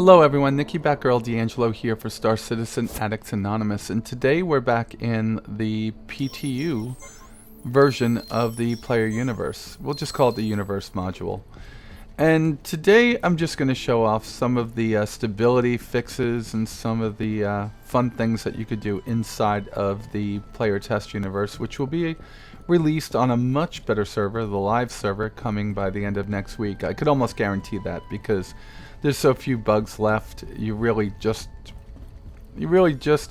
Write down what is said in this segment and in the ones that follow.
Hello everyone, Nikki Batgirl D'Angelo here for Star Citizen Addicts Anonymous, and today we're back in the P.T.U version of the player universe. We'll just call it the universe module. And today I'm just going to show off some of the stability fixes and some of the fun things that you could do inside of the player test universe, which will be released on a much better server, the live server, coming by the end of next week. I could almost guarantee that because there's so few bugs left. You really just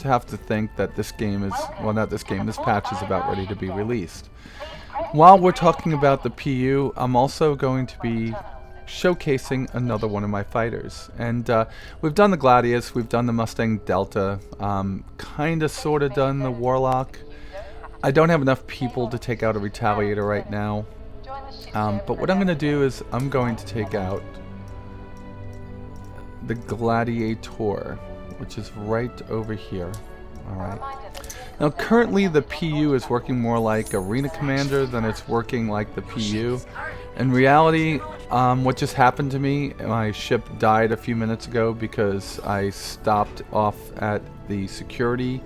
have to think that this game is, well, not this game, this patch is about ready to be released. While we're talking about the PU, I'm also going to be showcasing another one of my fighters. And we've done the Gladius, we've done the Mustang Delta, kinda sorta done the Warlock. I don't have enough people to take out a Retaliator right now. But what I'm going to do is I'm going to take out the Gladiator, which is right over here. Alright. Now currently the PU is working more like Arena Commander than it's working like the PU. In reality, what just happened to me, my ship died a few minutes ago because I stopped off at the security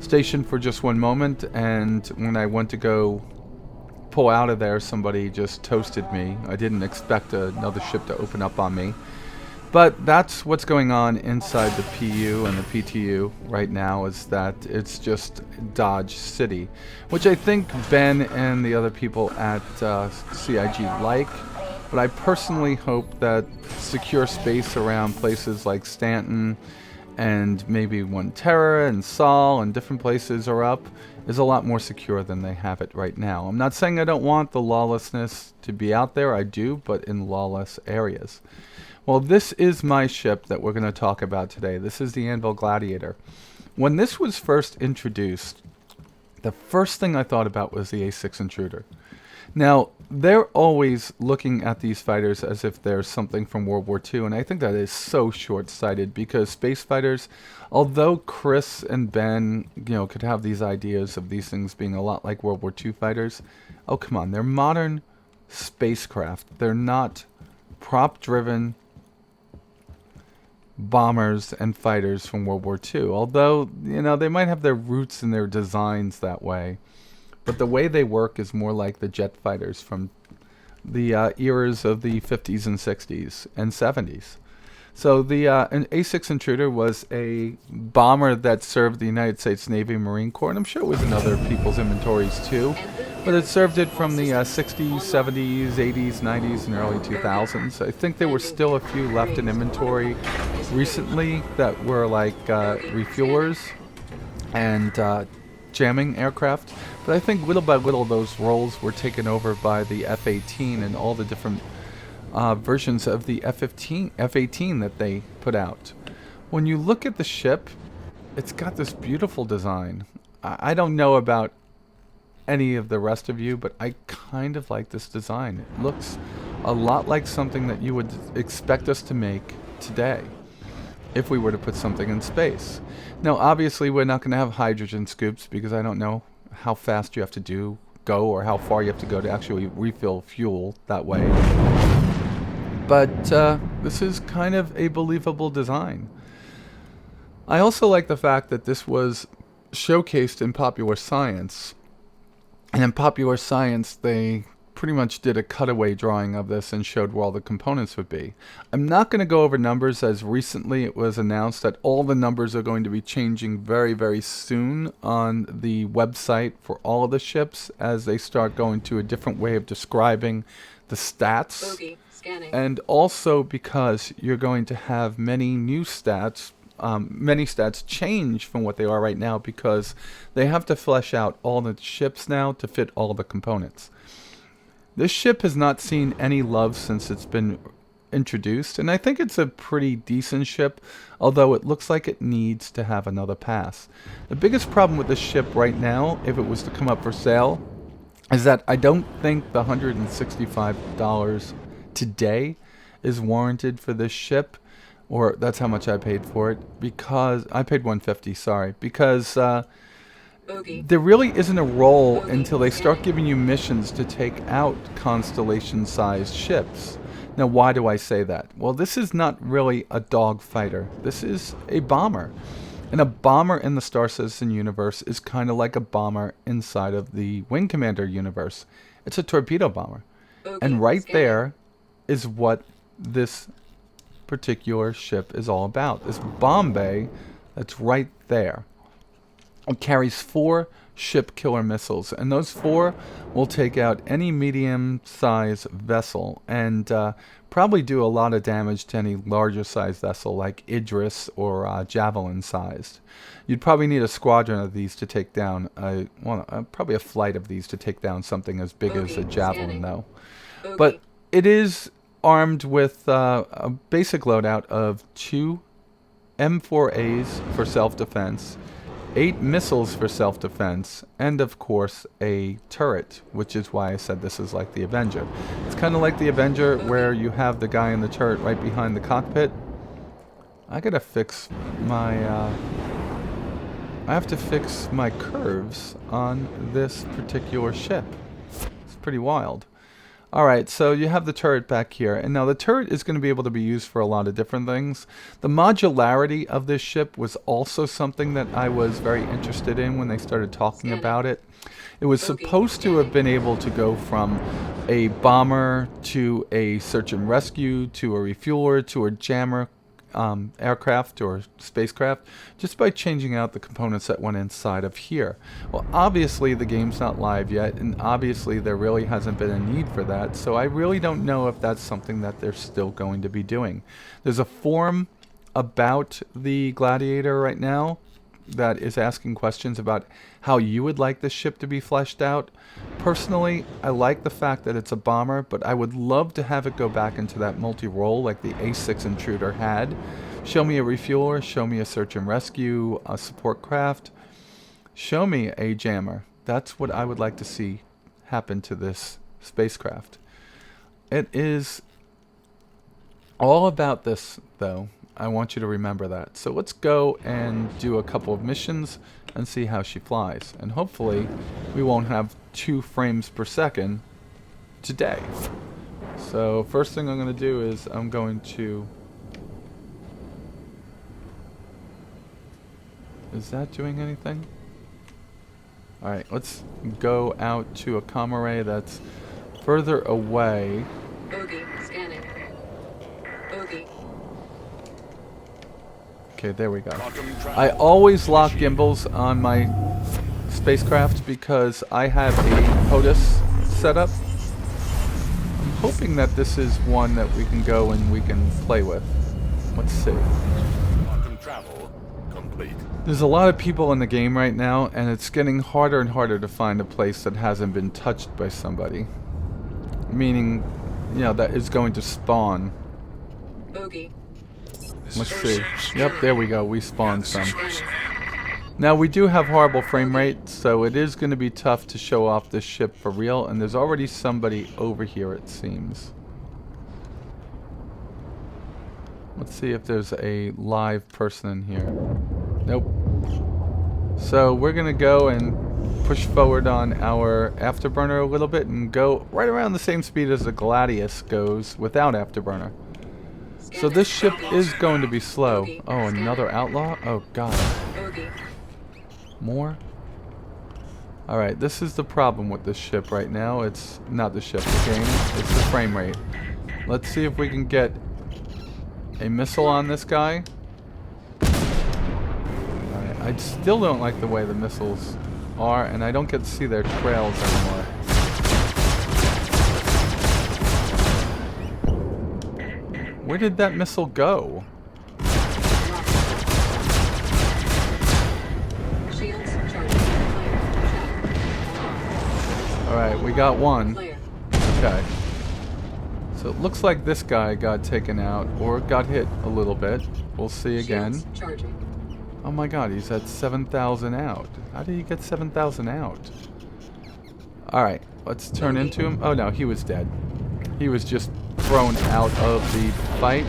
station for just one moment, and when I went to go pull out of there, somebody just toasted me. I didn't expect another ship to open up on me. But that's what's going on inside the PU and the P.T.U right now, is that it's just Dodge City, which I think Ben and the other people at CIG like. But I personally hope that secure space around places like Stanton and maybe One Terra and Sol and different places are up is a lot more secure than they have it right now. I'm not saying I don't want the lawlessness to be out there, I do, but in lawless areas. Well, this is my ship that we're going to talk about today. This is the Anvil Gladiator. When this was first introduced, the first thing I thought about was the A6 Intruder. Now, they're always looking at these fighters as if they're something from World War II, and I think that is so short-sighted because space fighters, although Chris and Ben, could have these ideas of these things being a lot like World War II fighters, oh, come on, they're modern spacecraft. They're not prop-driven bombers and fighters from World War II, although, they might have their roots in their designs that way. But the way they work is more like the jet fighters from the eras of the 50s and 60s and 70s. So the an A6 Intruder was a bomber that served the United States Navy and Marine Corps, and I'm sure it was in other people's inventories too. But it served it from the 60s, 70s, 80s, 90s, and early 2000s. I think there were still a few left in inventory recently that were like refuelers and jamming aircraft. But I think little by little those roles were taken over by the F-18 and all the different versions of the F-18 that they put out. When you look at the ship, it's got this beautiful design. I don't know about any of the rest of you, but I kind of like this design. It looks a lot like something that you would expect us to make today if we were to put something in space. Now, obviously, we're not going to have hydrogen scoops because I don't know how fast you have to go or how far you have to go to actually refill fuel that way. But this is kind of a believable design. I also like the fact that this was showcased in Popular Science. And in Popular Science, they pretty much did a cutaway drawing of this and showed where all the components would be. I'm not going to go over numbers, as recently it was announced that all the numbers are going to be changing very, very soon on the website for all of the ships as they start going to a different way of describing the stats. And also because you're going to have many new stats, many stats change from what they are right now because they have to flesh out all the ships now to fit all the components. This ship has not seen any love since it's been introduced, and I think it's a pretty decent ship, although it looks like it needs to have another pass. The biggest problem with this ship right now, if it was to come up for sale, is that I don't think the $165 today is warranted for this ship, or that's how much I paid for it, because I paid $150, sorry, because there really isn't a role until they start giving you missions to take out Constellation-sized ships. Now, why do I say that? Well, this is not really a dog fighter. This is a bomber. And a bomber in the Star Citizen universe is kind of like a bomber inside of the Wing Commander universe. It's a torpedo bomber. And right there is what this particular ship is all about. This bomb bay that's right there. It carries 4 ship killer missiles, and those 4 will take out any medium-sized vessel and probably do a lot of damage to any larger-sized vessel like Idris or Javelin-sized. You'd probably need a squadron of these to take down, probably a flight of these to take down something as big as a Javelin, though. But it is armed with a basic loadout of 2 M4As for self-defense, 8 missiles for self-defense, and of course a turret, which is why I said this is like the Avenger. It's kind of like the Avenger where you have the guy in the turret right behind the cockpit. I gotta fix my, I have to fix my curves on this particular ship. It's pretty wild. Alright, so you have the turret back here, and now the turret is going to be able to be used for a lot of different things. The modularity of this ship was also something that I was very interested in when they started talking about it. It was supposed to have been able to go from a bomber to a search and rescue to a refueler to a jammer aircraft or spacecraft just by changing out the components that went inside of here. Well, obviously the game's not live yet, and obviously there really hasn't been a need for that, so I really don't know if that's something that they're still going to be doing. There's a forum about the Gladiator right now that is asking questions about how you would like this ship to be fleshed out. Personally, I like the fact that it's a bomber, but I would love to have it go back into that multi-role like the A6 Intruder had. Show me a refueler, show me a search and rescue, a support craft, show me a jammer. That's what I would like to see happen to this spacecraft. It is all about this, though. I want you to remember that. So let's go and do a couple of missions and see how she flies. And hopefully we won't have 2 frames per second today. So first thing I'm going to do is I'm going to... Is that doing anything? Alright, let's go out to a comm array that's further away. Bogey, scanning. Bogey. Okay, there we go. I always lock gimbals on my spacecraft because I have a POTUS set up. I'm hoping that this is one that we can go and we can play with. Let's see. Travel complete. There's a lot of people in the game right now, and it's getting harder and harder to find a place that hasn't been touched by somebody. Meaning, you know, that is going to spawn. Bogey. Let's see. Yep, there we go. We spawned some. Now, we do have horrible frame rate, so it is going to be tough to show off this ship for real, and there's already somebody over here, it seems. Let's see if there's a live person in here. Nope. So, we're going to go and push forward on our afterburner a little bit and go right around the same speed as the Gladius goes without afterburner. So this ship is going to be slow. Oh, another outlaw? Oh, God. More? Alright, this is the problem with this ship right now. It's not the ship, the game. It's the frame rate. Let's see if we can get a missile on this guy. Alright, I still don't like the way the missiles are, and I don't get to see their trails anymore. Where did that missile go? Alright, we got one. Okay. So it looks like this guy got taken out or got hit a little bit. We'll see again. Oh my god, he's at 7,000 out. How did he get 7,000 out? Alright, let's turn into him. Oh no, he was dead. He was just thrown out of the fight.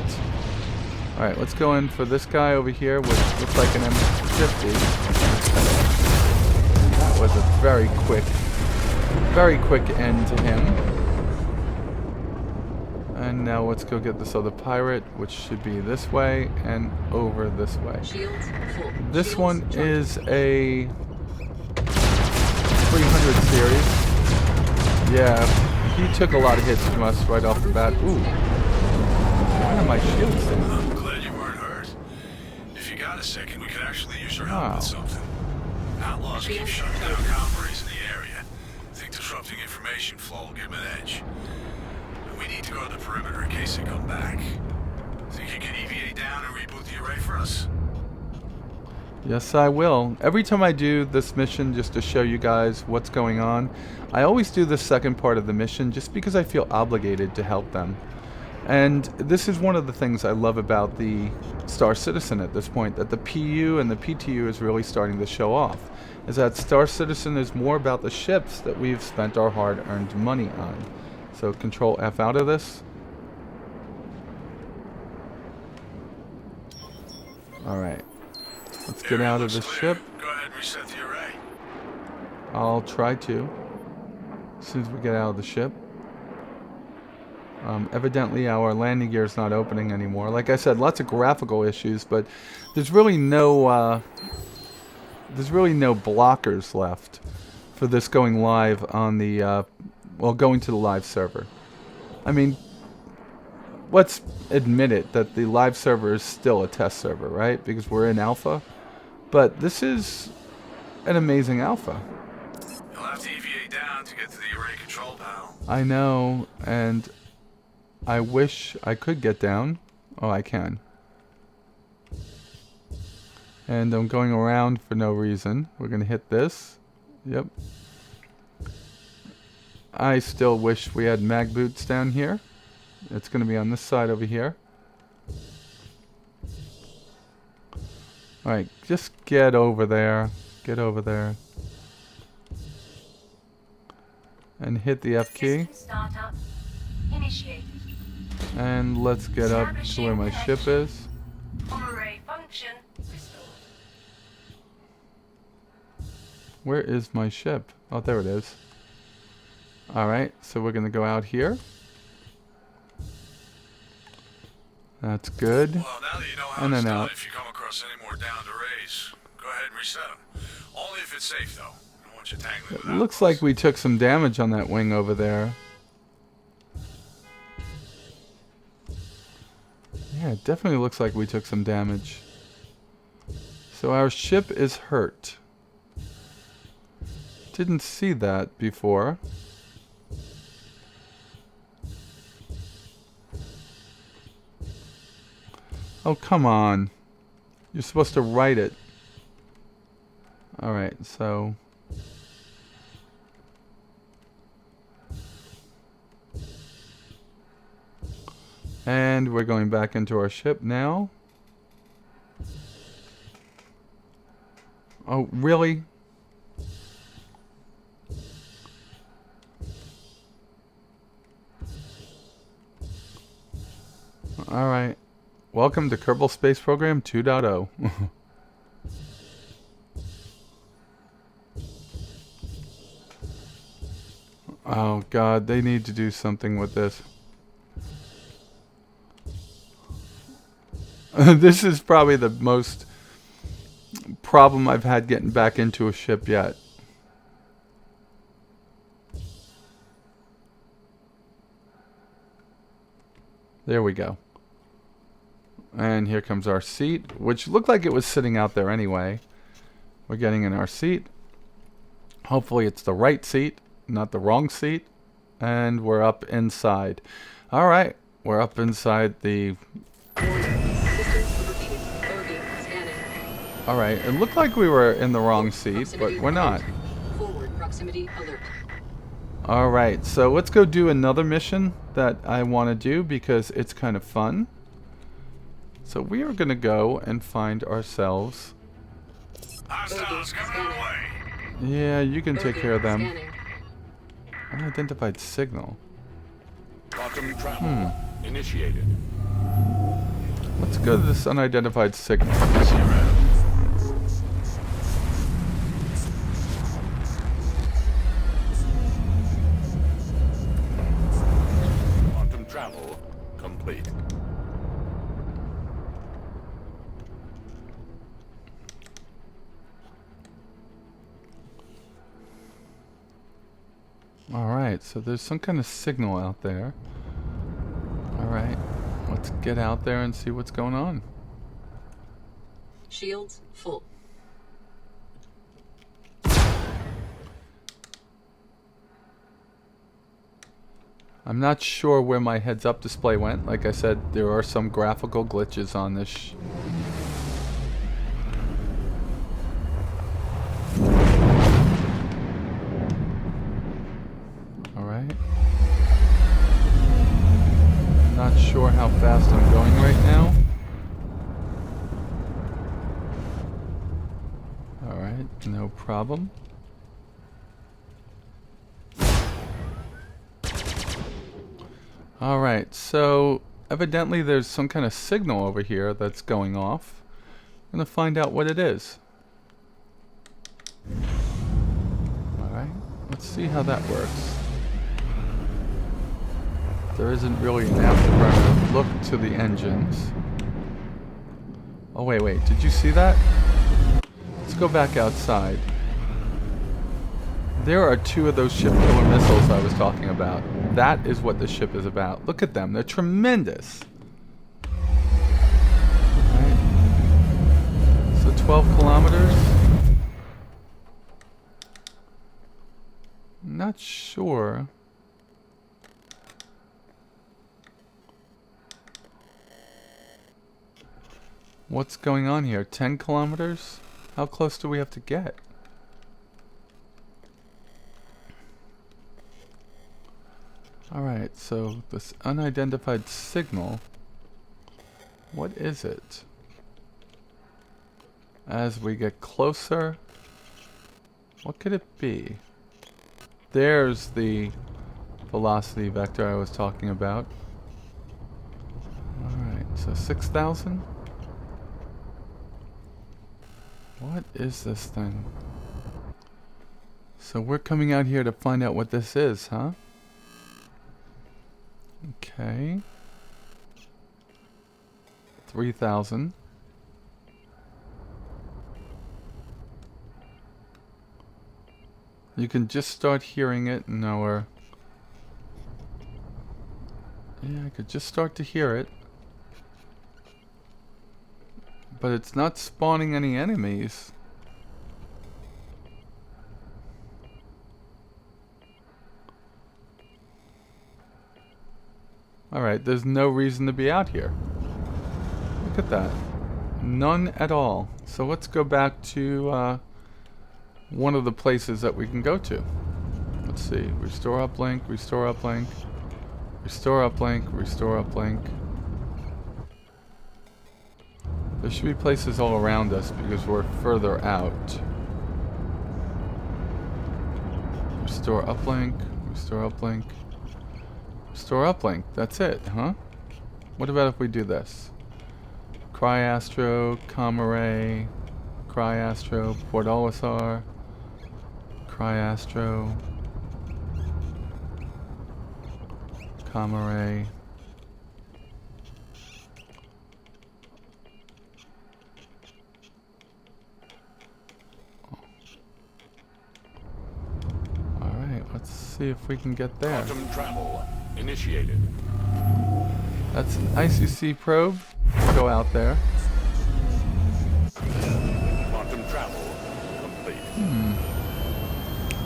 Alright, let's go in for this guy over here, which looks like an M50. That was a very quick end to him. And now let's go get this other pirate, which should be this way and over this way. Shields full. This Shields one charged. is a 300 series. Yeah, he took a lot of hits from us right off the bat. Ooh. Why are my shields down? I'm glad you weren't hurt. If you got a second, we could actually use your help Wow. with something. Outlaws keep shutting down comrades in the area. Think disrupting information flow will give them an edge. But we need to go to the perimeter in case they come back. Think you can EVA down and reboot the array for us? Yes, I will. Every time I do this mission, just to show you guys what's going on, I always do the second part of the mission just because I feel obligated to help them. And this is one of the things I love about the Star Citizen at this point, that the P.U. and the P.T.U. is really starting to show off. Is that Star Citizen is more about the ships that we've spent our hard-earned money on. So Control F out of this. Alright. Let's get out of Looks this clear. ship. Go ahead and reset the array. I'll try to. As soon as we get out of the ship. Evidently our landing gear is not opening anymore. Like I said, lots of graphical issues, but there's really no blockers left for this going live on the going to the live server. I mean, let's admit it that the live server is still a test server, right? Because we're in alpha. But this is an amazing alpha. You'll have to EVA down to get to the array control panel. I know, and I wish I could get down. Oh, I can. And I'm going around for no reason. We're going to hit this. Yep. I still wish we had mag boots down here. It's going to be on this side over here. Alright, just get over there. Get over there. And hit the F key. System startup initiated. And let's get up to where my ship is. Array function restored. Where is my ship? Oh, there it is. Alright, so we're going to go out here. That's good. Well, now that you know how And it's then done, out. if you come across any more downed arrays, go ahead and reset them. Only if it's safe, though. I don't want you tangling with It looks like we took some damage on that wing over there. Yeah, it definitely looks like we took some damage. So our ship is hurt. Didn't see that before. Oh, come on. You're supposed to write it. Alright, so... And we're going back into our ship now. Oh, really? Alright. Welcome to Kerbal Space Program 2.0. Oh god, they need to do something with this. This is probably the most problem I've had getting back into a ship yet. There we go. And here comes our seat, which looked like it was sitting out there anyway. We're getting in our seat. Hopefully it's the right seat, not the wrong seat. And we're up inside. Alright, we're up inside the... Systems overheating. Bogey scanning. Alright, it looked like we were in the wrong seat, but Proximity we're not. alert. Forward proximity alert. Alright, so let's go do another mission that I want to do because it's kind of fun. So we are going to go and find ourselves... Hostiles coming our way. Yeah, you can take Bogey care of them. scanning. Unidentified signal. Quantum travel initiated. Let's go to this unidentified signal. Quantum travel Alright, so there's some kind of signal out there. Alright, let's get out there and see what's going on. Shields full. I'm not sure where my heads-up display went. Like I said, there are some graphical glitches on this. Alright. Not sure how fast I'm going right now. Alright, no problem. Alright, so evidently there's some kind of signal over here that's going off. I'm gonna find out what it is. Alright, let's see how that works. There isn't really an afterburner look to the engines. Oh wait, did you see that? Let's go back outside. There are 2 of those ship killer missiles I was talking about. That is what the ship is about. Look at them. They're tremendous. Alright. So 12 kilometers. Not sure. What's going on here? 10 kilometers? How close do we have to get? Alright, so this unidentified signal, what is it? As we get closer, what could it be? There's the velocity vector I was talking about. Alright, so 6,000? What is this thing? So we're coming out here to find out what this is, huh? Okay. 3,000. You can just start hearing it in our... Yeah, I could just start to hear it. But it's not spawning any enemies. Alright, there's no reason to be out here. Look at that. None at all. So let's go back to one of the places that we can go to. Let's see. Restore uplink, restore uplink, restore uplink, restore uplink. There should be places all around us because we're further out. Restore uplink, restore uplink. Store uplink. That's it, huh? What about if we do this? Cryastro, Comaray, Cryastro, Port Olisar, Cryastro, Comaray. Alright, let's see if we can get there. Quantum travel initiated. That's an ICC probe. Let's go out there. Quantum travel complete.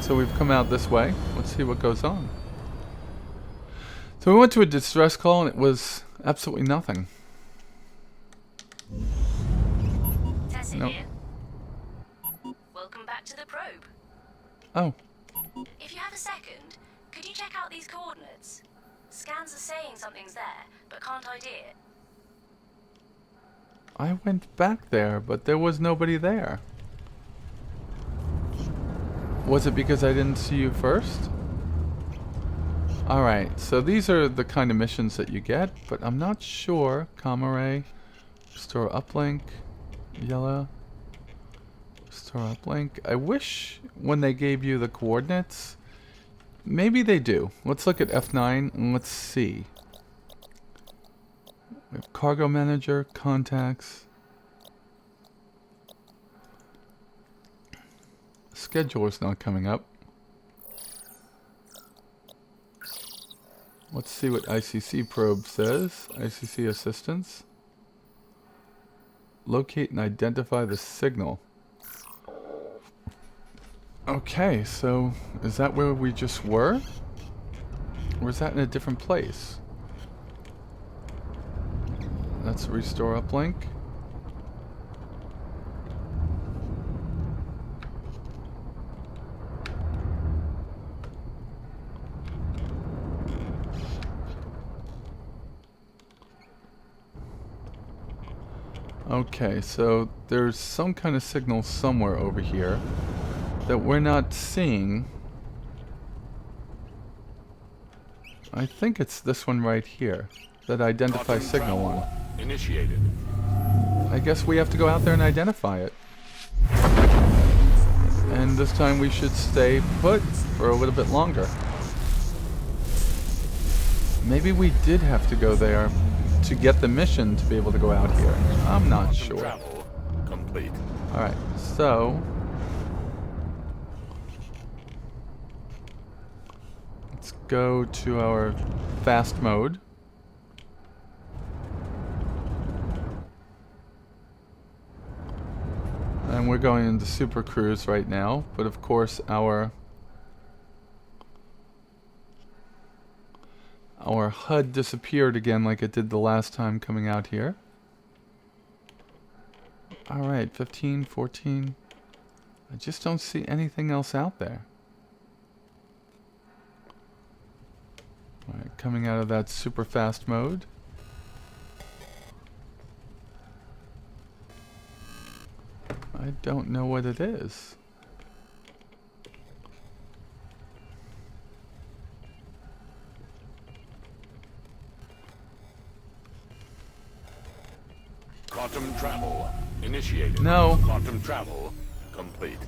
So we've come out this way. Let's see what goes on. So we went to a distress call and it was absolutely nothing. Tessa Nope. here. Welcome back to the probe. Oh, If you have a second, could you check out these coordinates? Scans are saying something's there, but can't ID it. I went back there, but there was nobody there. Was it because I didn't see you first? Alright, so these are the kind of missions that you get, but I'm not sure. Comaray, restore uplink, yellow, restore uplink. I wish when they gave you the coordinates, maybe they do. Let's look at F9 and let's see. We have cargo manager, contacts. Scheduler's not coming up. Let's see what ICC probe says. ICC assistance. Locate and identify the signal. Okay, so is that where we just were? Or is that in a different place? That's restore uplink. Okay, so there's some kind of signal somewhere over here that we're not seeing. I think it's this one right here. That identify Quantum signal travel one. initiated. I guess we have to go out there and identify it. And this time we should stay put for a little bit longer. Maybe we did have to go there to get the mission to be able to go out here. I'm not Quantum sure. travel complete. Alright, so let's go to our fast mode. And we're going into Super Cruise right now, but of course our HUD disappeared again like it did the last time coming out here. Alright, 15, 14. I just don't see anything else out there. Alright, coming out of that super fast mode. I don't know what it is. Quantum travel initiated. No. Quantum travel complete.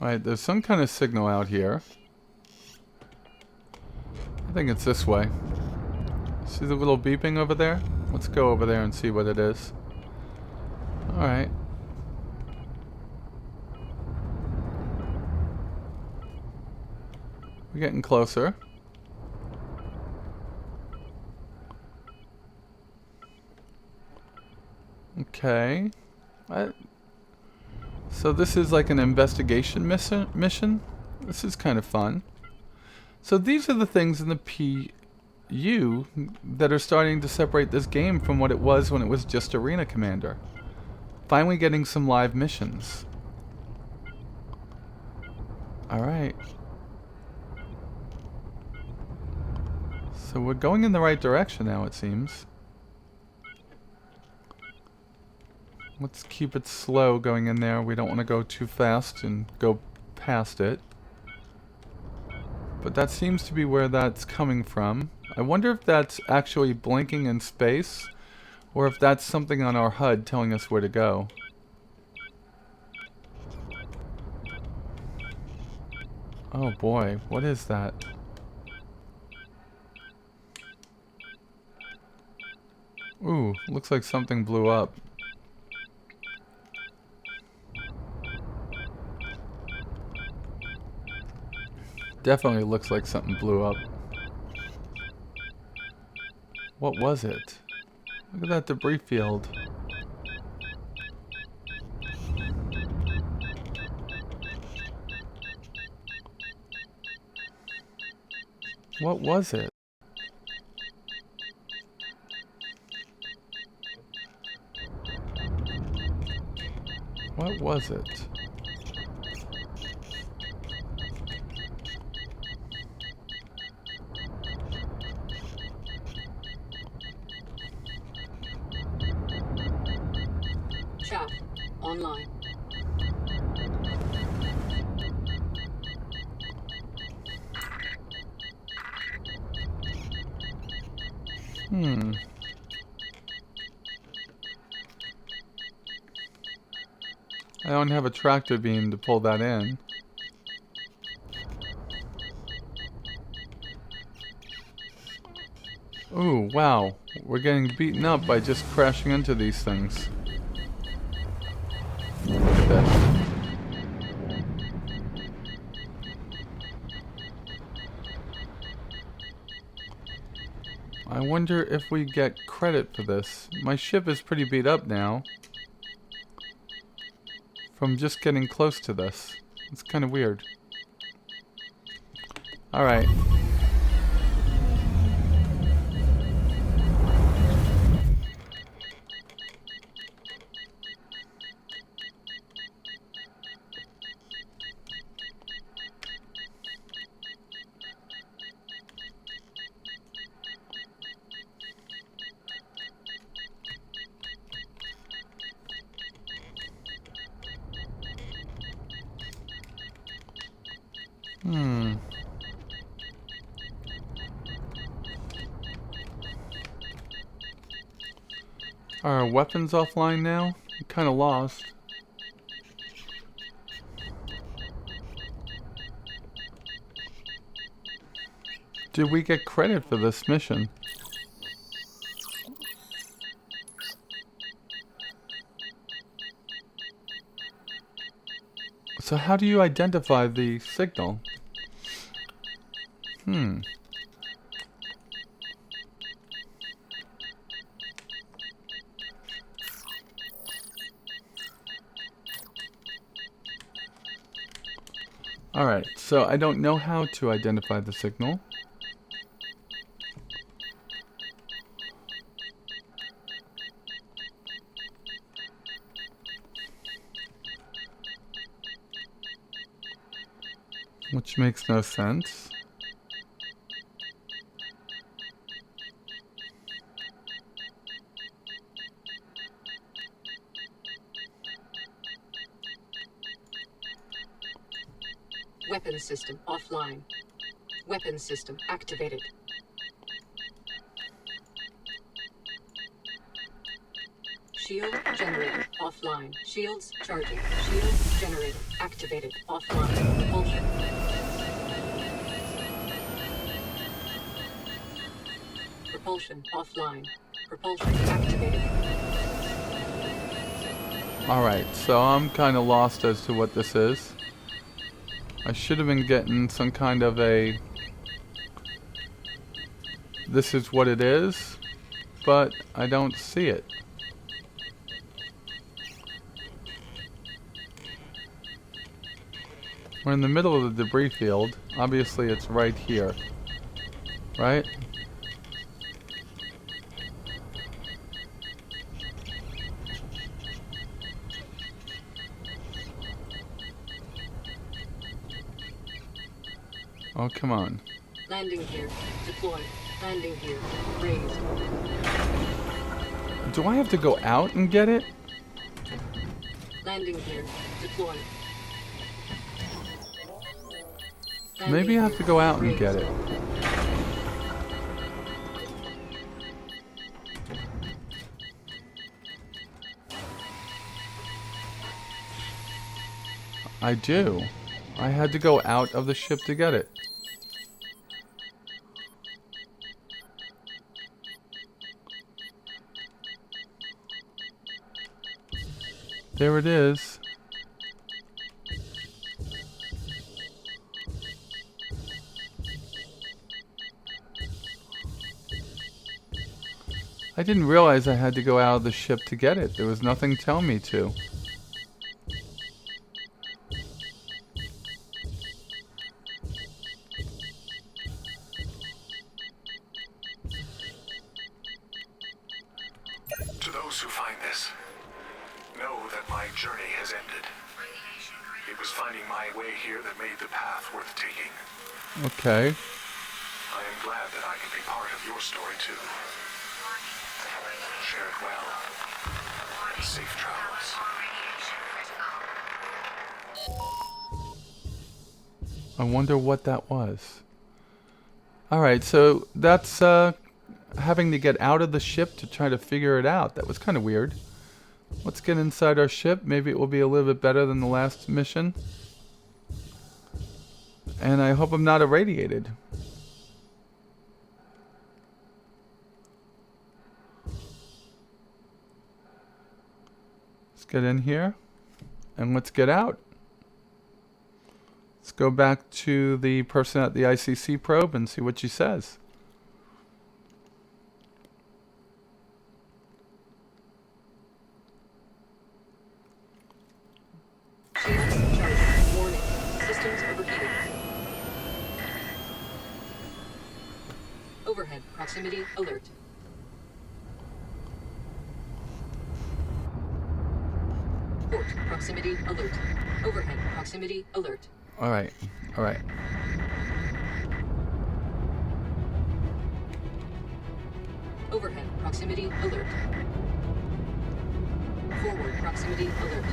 Alright, there's some kind of signal out here. I think it's this way. See the little beeping over there? Let's go over there and see what it is. Alright. We're getting closer. Okay. So this is like an investigation mission? This is kind of fun. So these are the things in the P.T.U. that are starting to separate this game from what it was when it was just Arena Commander. Finally getting some live missions. Alright. So we're going in the right direction now, it seems. Let's keep it slow going in there. We don't want to go too fast and go past it. But that seems to be where that's coming from. I wonder if that's actually blinking in space, or if that's something on our HUD telling us where to go. Oh boy, what is that? Ooh, looks like something blew up. Definitely looks like something blew up. What was it? Look at that debris field. What was it? What was it? Chat online. I don't have a tractor beam to pull that in. Ooh, wow. We're getting beaten up by just crashing into these things. Look at this. I wonder if we get credit for this. My ship is pretty beat up now. From just getting close to this. It's kind of weird. Alright. Are our weapons offline now? I'm kind of lost. Did we get credit for this mission? So how do you identify the signal? Alright, so I don't know how to identify the signal. Which makes no sense. Weapon system offline. Weapon system activated. Shield generator offline. Shields charging. Shield generator activated. Offline. Propulsion. Propulsion offline. Propulsion activated. Alright, so I'm kind of lost as to what this is. I should have been getting some kind of a... This is what it is, but I don't see it. We're in the middle of the debris field. Obviously it's right here. Right? Oh, come on. Landing gear deployed. Landing gear raised. Do I have to go out and get it? Landing gear deployed. Maybe I have to go out and get it. I do. I had to go out of the ship to get it. There it is. I didn't realize I had to go out of the ship to get it. There was nothing telling me to. To those who find this, know that my journey has ended. It was finding my way here that made the path worth taking. Okay. I am glad that I can be part of your story too. Share it well. And safe travels. I wonder what that was. Alright, so that's having to get out of the ship to try to figure it out. That was kind of weird. Let's get inside our ship. Maybe it will be a little bit better than the last mission. And I hope I'm not irradiated. get in here and let's get out. Let's go back to the person at the ICC probe and see what she says. Shields charging. Warning. Systems overheating. Overhead proximity alert. Port proximity alert. Overhead proximity alert. All right. All right. Overhead proximity alert. Forward proximity alert.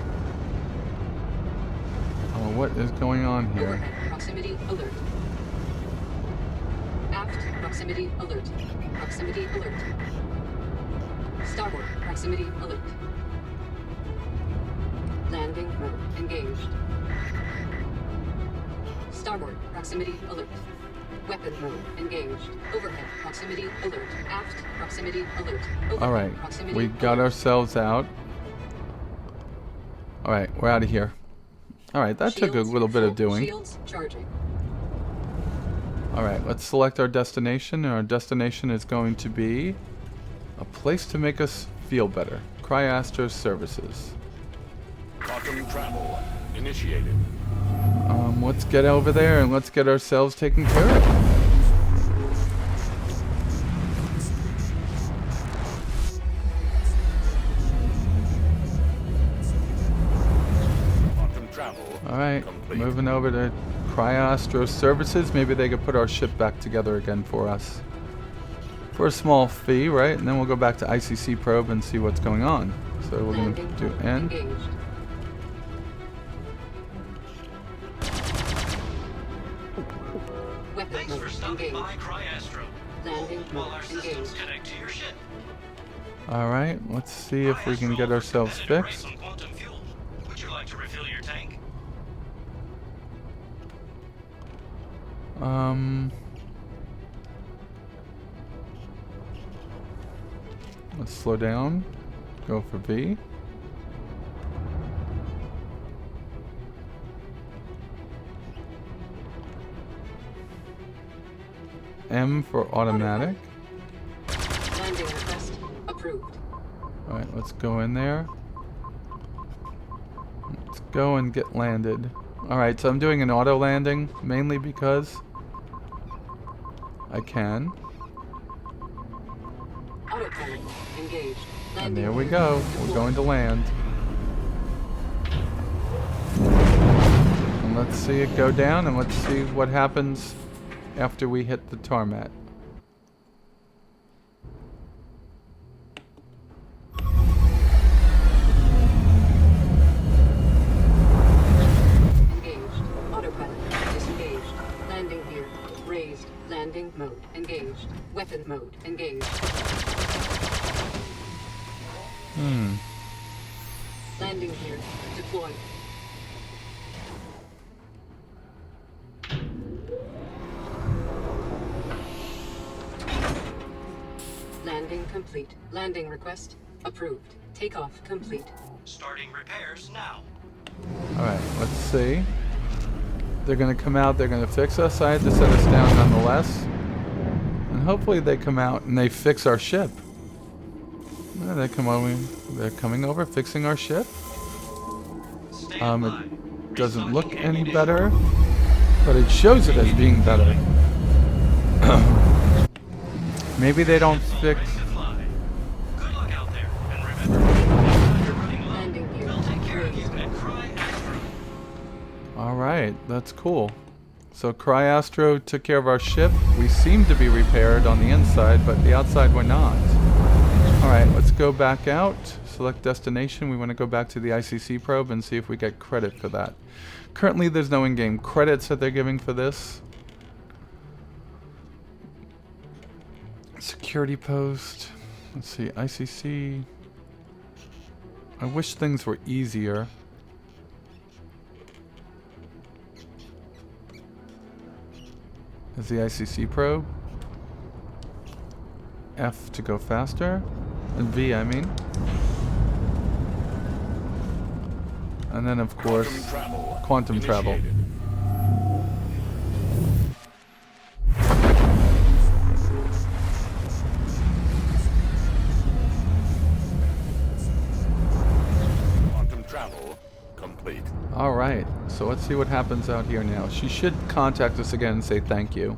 Oh, what is going on here? Overhead proximity alert. Aft proximity alert. Proximity alert. Starboard proximity alert. Landing mode engaged. Starboard proximity alert. Weapon mode engaged. Overhead proximity alert. Aft proximity alert. Overhead All right. proximity We got alert. ourselves out. All right. We're out of here. All right. That took a Shields little bit of full. doing. Shields charging. All right. Let's select our destination. And our destination is going to be a place to make us feel better. Cryastro Services. Quantum travel initiated. Let's get over there and let's get ourselves taken care of. Quantum travel All right, complete. moving over to Cryastro Services. Maybe they could put our ship back together again for us. For a small fee, right? And then we'll go back to ICC probe and see what's going on. So we're going to Landing do mode end. engaged. Weapon Thanks mode for stopping engaged. by Cryastro. Landing While mode our systems engaged. connect to your ship. All right, let's see if we can Cryastro get offers ourselves competitive rates fixed. on quantum fuel. Would you like to refill your tank? Let's slow down. Go for V. M for automatic. Landing request approved. All right, let's go in there. Let's go and get landed. All right, so I'm doing an auto landing mainly because I can. Autopilot engaged. And Landing there we gear go. deployed. We're going to land. And let's see it go down and let's see what happens after we hit the tarmac. Engaged. Autopilot disengaged. Landing gear raised. Landing mode engaged. Weapon mode engaged. Landing gear deployed. Landing complete. Landing request approved. Takeoff complete. Starting repairs now. Alright, let's see. They're gonna come out, they're gonna fix us. I had to set us down nonetheless. And hopefully they come out and they fix our ship. They come over, they're coming over, fixing our ship. Stand by. It doesn't look any better, but it shows it as being better. Maybe they don't fix. Ready to fly. Good luck out there, and remember, anytime you're running low, Landing gear we'll take care of you raised. at Cryastro. Alright, that's cool. So Cryastro took care of our ship. We seem to be repaired on the inside, but the outside we're not. Alright, let's go back out. Select destination. We want to go back to the ICC probe and see if we get credit for that. Currently there's no in-game credits that they're giving for this. Security post. Let's see, ICC. I wish things were easier. Is the ICC probe. F to go faster. And V, I mean. And then, of course, quantum travel. Initiated. Quantum travel complete. Alright, so let's see what happens out here now. She should contact us again and say thank you.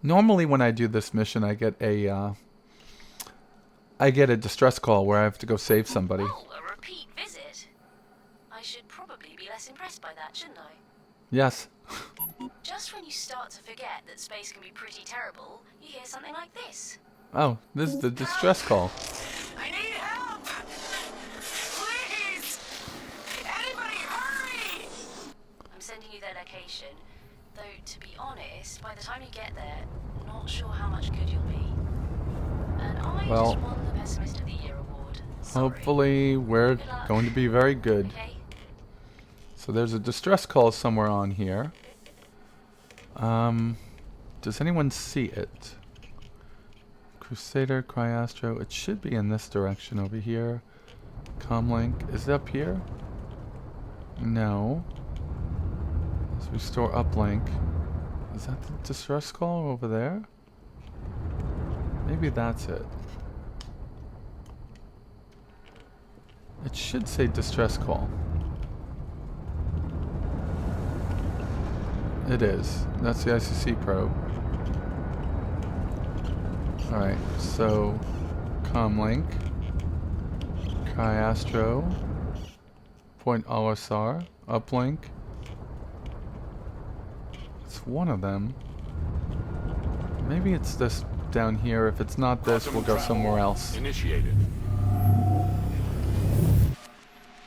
Normally when I do this mission, I get a distress call where I have to go save somebody. Oh, a repeat visit. I should probably be less impressed by that, shouldn't I? Yes. Just when you start to forget that space can be pretty terrible, you hear something like this. Oh, this is the distress call. I need help! Please! Anybody hurry! I'm sending you their location. Though, to be honest, by the time you get there, not sure how much good you'll be. And I Well, just won the Pessimist of the Year award. Sorry. Hopefully we're Good luck. going to be very good. Okay? So there's a distress call somewhere on here. Does anyone see it? Crusader, Cryastro. It should be in this direction over here. Comlink. Is it up here? No. Let's restore uplink. Is that the distress call over there? Maybe that's it. It should say distress call. It is. That's the ICC probe. Alright, so Comlink, Cryastro, Point Olisar, Uplink. It's one of them. Maybe it's this down here. If it's not this, we'll go somewhere else. Initiated.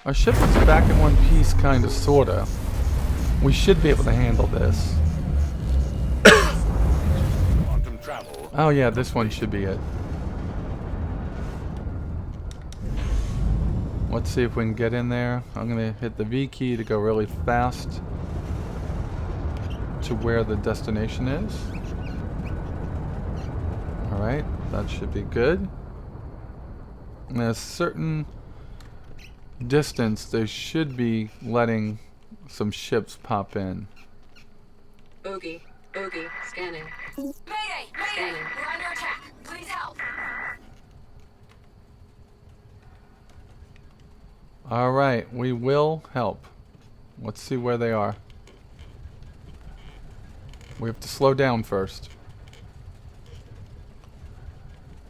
Our ship is back in one piece, kinda, sorta. We should be able to handle this. Quantum travel. Oh yeah, this one should be it. Let's see if we can get in there. I'm gonna hit the V key to go really fast to where the destination is. Alright, that should be good. And at a certain distance, they should be letting some ships pop in. Bogey. Bogey. Scanning. Mayday! Mayday! Scanning. We're under attack! Please help! Alright, we will help. Let's see where they are. We have to slow down first.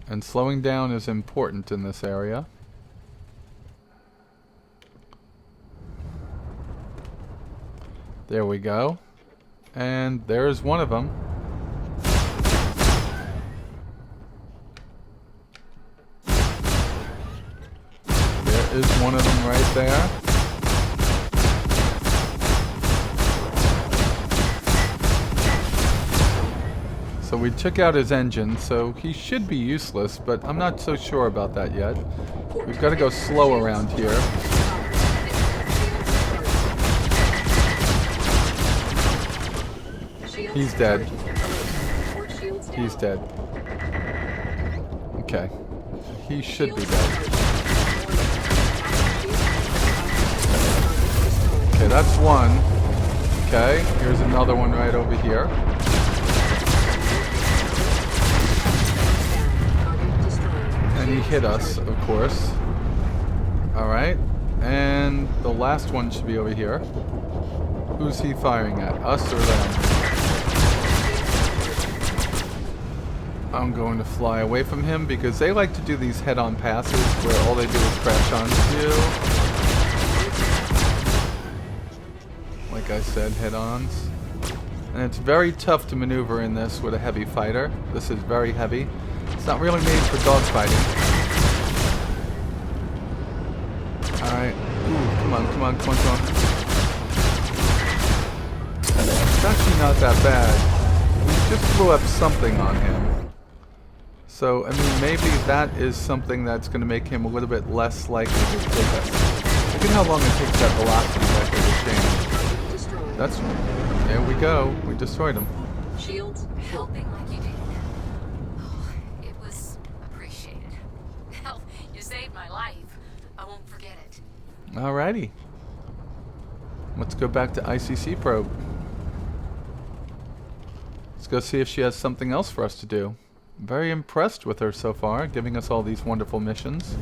And slowing down is important in this area. There we go. And there's one of them. There is one of them right there. So we took out his engine, so he should be useless, but I'm not so sure about that yet. We've got to go slow around here. He's dead. He's dead. Okay. He should be dead. Okay, that's one. Okay, here's another one right over here. And he hit us, of course. Alright. And the last one should be over here. Who's he firing at? Us or them? I'm going to fly away from him because they like to do these head-on passes where all they do is crash onto you. Like I said, head-ons. And it's very tough to maneuver in this with a heavy fighter. This is very heavy. It's not really made for dogfighting. Alright. Ooh, come on, come on, come on, come on. It's actually not that bad. We just blew up something on him. So, I mean, maybe that is something that's going to make him a little bit less likely to take us. Look at how long it takes that velocity vector to change. Destroyed. That's... There we go. We destroyed him. Shields. Helping like you did. Oh, it was appreciated. Hell, you saved my life. Alrighty. Let's go back to ICC probe. Let's go see if she has something else for us to do. Very impressed with her so far, giving us all these wonderful missions.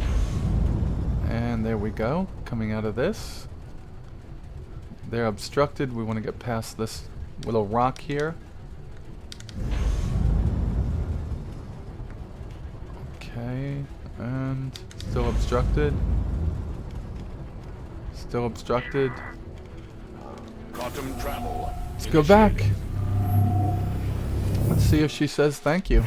And there we go, coming out of this. They're obstructed. We want to get past this little rock here. Okay, and still obstructed. Still obstructed. Quantum travel. Let's go back. Let's see if she says thank you.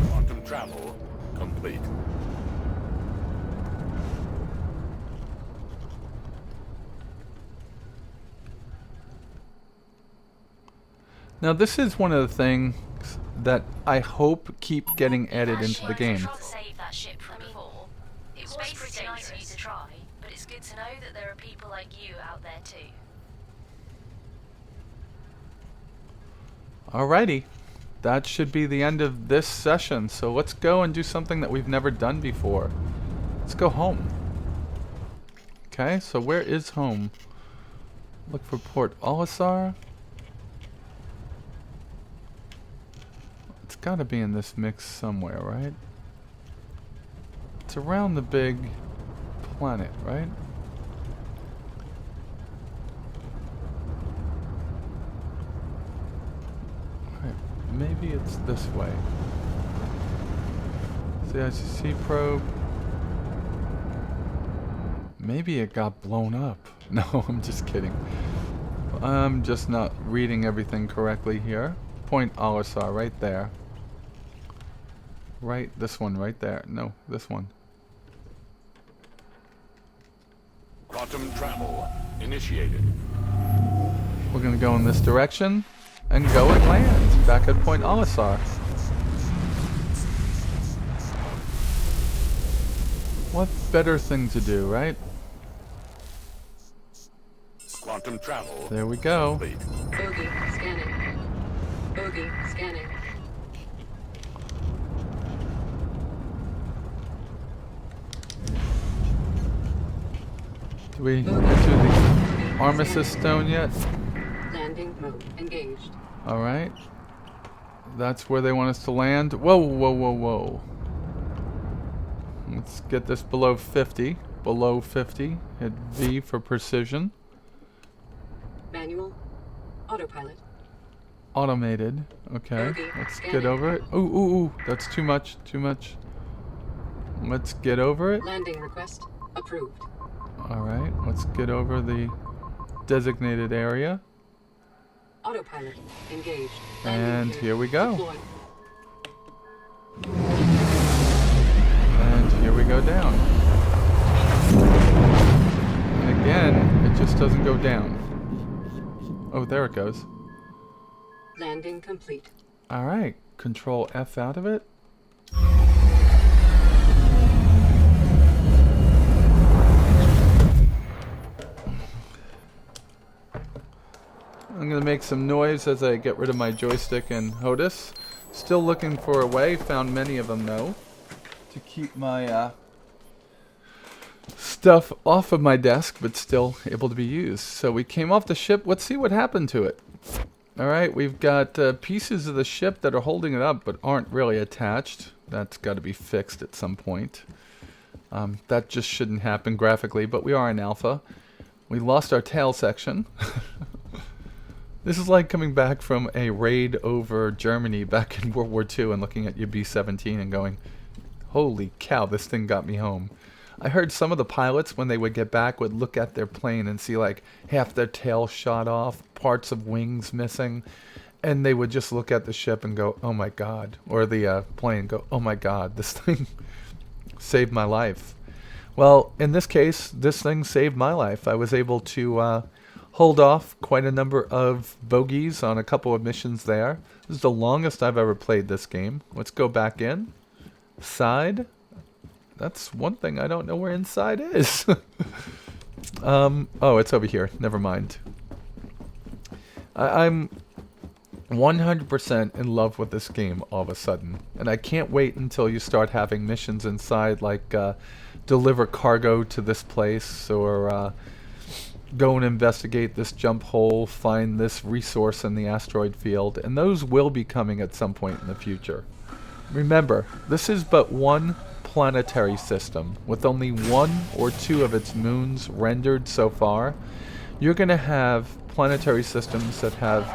Quantum travel complete. Now this is one of the things that I hope keep getting added into the game. Tried to save that ship from before. It was pretty nice of you to try, but it's good to know that there are people like you out there too. Alrighty. That should be the end of this session. So let's go and do something that we've never done before. Let's go home. Okay, so where is home? Look for Port Olisar. It's gotta be in this mix somewhere, right? It's around the big planet, right? Alright, maybe it's this way. CICC probe. Maybe it got blown up. No, I'm just kidding. I'm just not reading everything correctly here. Point Olisar right there. Right, this one right there. No, this one. Quantum travel initiated. We're gonna go in this direction and go and land back at Point Olisar. What better thing to do, right? Quantum travel. There we go. Complete. Bogey scanning. Bogey scanning. Do we get to the Armistice Stone yet? Landing mode engaged. Alright. That's where they want us to land. Whoa, whoa, whoa, whoa. Let's get this below 50. Below 50. Hit V for precision. Manual. Autopilot. Automated. Okay. Okay, Let's scan get it. over it. Ooh, ooh, ooh. That's too much. Too much. Let's get over it. Landing request approved. Alright. Let's get over the designated area. Autopilot engaged. And gear here we go. deployed. And here we go down. And again, it just doesn't go down. Oh, there it goes. Landing complete. Alright, control F out of it. I'm gonna make some noise as I get rid of my joystick and HOTAS. Still looking for a way, found many of them though, to keep my stuff off of my desk, but still able to be used. So we came off the ship, let's see what happened to it. Alright, we've got pieces of the ship that are holding it up but aren't really attached. That's got to be fixed at some point. That just shouldn't happen graphically, but we are in alpha. We lost our tail section. This is like coming back from a raid over Germany back in World War II and looking at your B-17 and going, holy cow, this thing got me home. I heard some of the pilots, when they would get back, would look at their plane and see like half their tail shot off, parts of wings missing, and they would just look at the ship and go, oh my god, or the plane and go, oh my god, this thing saved my life. Well, in this case, this thing saved my life. I was able to hold off quite a number of bogeys on a couple of missions there. This is the longest I've ever played this game. Let's go back in. Side. That's one thing I don't know where inside is. Oh, it's over here. Never mind. I'm 100% in love with this game all of a sudden. And I can't wait until you start having missions inside, like deliver cargo to this place, or go and investigate this jump hole, find this resource in the asteroid field. And those will be coming at some point in the future. Remember, this is but one planetary system with only 1 or 2 of its moons rendered so far. You're going to have planetary systems that have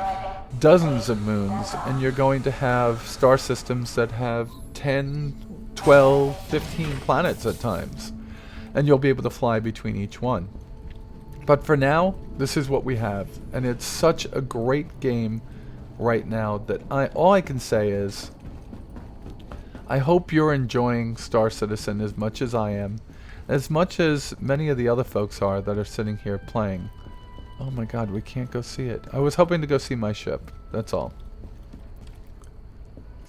dozens of moons, and you're going to have star systems that have 10, 12, 15 planets at times, and you'll be able to fly between each one. But for now, this is what we have, and it's such a great game right now that all I can say is I hope you're enjoying Star Citizen as much as I am, as much as many of the other folks are that are sitting here playing. Oh my god, we can't go see it. I was hoping to go see my ship, that's all.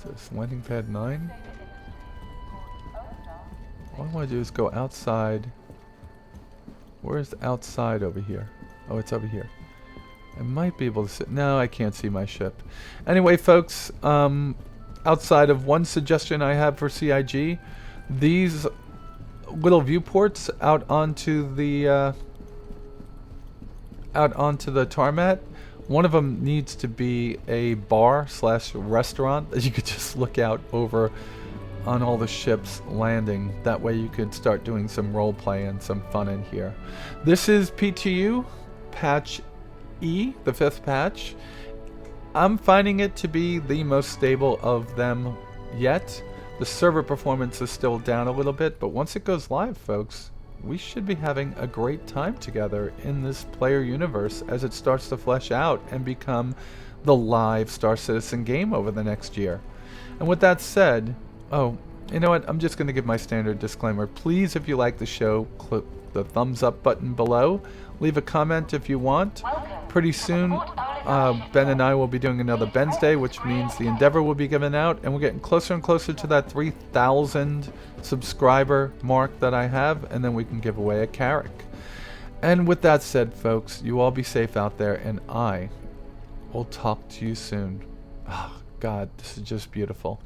So it's landing pad 9. All I want to do is go outside. Where's outside over here? Oh, it's over here. I might be able to see. No, I can't see my ship. Anyway, folks, outside of one suggestion I have for CIG, these little viewports out onto the tarmac, one of them needs to be a bar / restaurant that you could just look out over on all the ships landing. That way you could start doing some role play and some fun in here. This is P.T.U. patch E, the 5th patch. I'm finding it to be the most stable of them yet. The server performance is still down a little bit, but once it goes live, folks, we should be having a great time together in this player universe as it starts to flesh out and become the live Star Citizen game over the next year. And with that said, oh, you know what? I'm just going to give my standard disclaimer. Please, if you like the show, click the thumbs up button below. Leave a comment if you want. Pretty soon, Ben and I will be doing another Ben's Day, which means the Endeavor will be given out, and we're getting closer and closer to that 3,000 subscriber mark that I have, and then we can give away a Carrack. And with that said, folks, you all be safe out there, and I will talk to you soon. Oh, God, this is just beautiful.